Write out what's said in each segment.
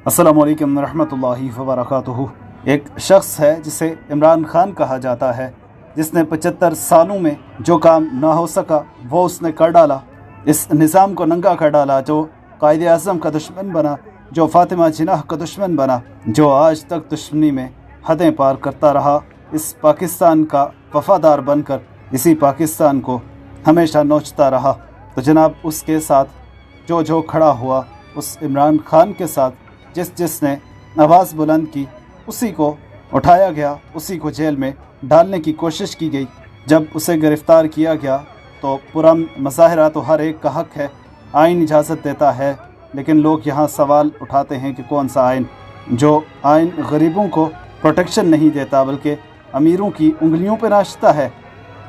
अस्सलामु अलैकुम रहमतुल्लाहि व बरकातुहू। एक शख्स है जिसे इमरान खान कहा जाता है, जिसने 75 सालों में जो काम ना हो सका वो उसने कर डाला। इस निज़ाम को नंगा कर डाला, जो कायदे आज़म का दुश्मन बना, जो फातिमा जिन्नाह का दुश्मन बना, जो आज तक दुश्मनी में हदें पार करता रहा। इस पाकिस्तान का वफ़ादार बनकर इसी पाकिस्तान को हमेशा नोचता रहा। तो जनाब, उसके साथ जो खड़ा हुआ, उस इमरान खान के साथ जिसने आवाज़ बुलंद की, उसी को उठाया गया, उसी को जेल में डालने की कोशिश की गई। जब उसे गिरफ़्तार किया गया तो पुरअमन मुज़ाहरा तो हर एक का हक़ है, आइन इजाज़त देता है, लेकिन लोग यहाँ सवाल उठाते हैं कि कौन सा आइन, जो आइन गरीबों को प्रोटेक्शन नहीं देता बल्कि अमीरों की उंगलियों पर नाचता है।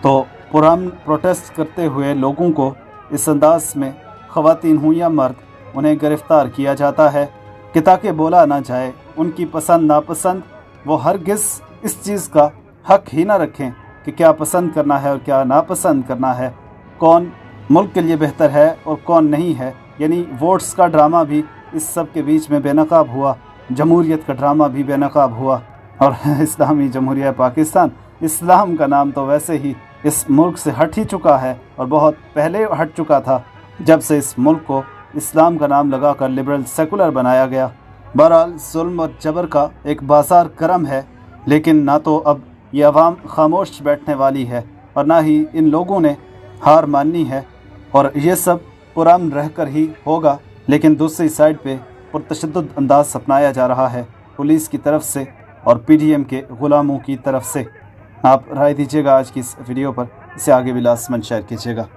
तो पुरअमन प्रोटेस्ट करते हुए लोगों को इस अंदाज में, ख़वातीन हों या मर्द, उन्हें गिरफ़्तार किया जाता है कि ताकि बोला ना जाए। उनकी पसंद नापसंद वो हरगिज़ इस चीज़ का हक़ ही ना रखें कि क्या पसंद करना है और क्या नापसंद करना है, कौन मुल्क के लिए बेहतर है और कौन नहीं है। यानी वोट्स का ड्रामा भी इस सब के बीच में बेनकाब हुआ, जमहूरियत का ड्रामा भी बेनकाब हुआ। और इस्लामी जमहूरिया पाकिस्तान, इस्लाम का नाम तो वैसे ही इस मुल्क से हट ही चुका है और बहुत पहले हट चुका था, जब से इस मुल्क को इस्लाम का नाम लगाकर लिबरल सेकुलर बनाया गया। बहरहाल जुल्म और जबर का एक बाज़ार गर्म है, लेकिन ना तो अब ये अवाम खामोश बैठने वाली है और ना ही इन लोगों ने हार माननी है, और ये सब पुरअमन रह कर ही होगा। लेकिन दूसरी साइड पे पुरतशद्दुद अंदाज अपनाया जा रहा है पुलिस की तरफ से और PDM के ग़ुलामों की तरफ से। आप राय दीजिएगा आज की इस वीडियो पर, इसे आगे भी लाज़मन शेयर कीजिएगा।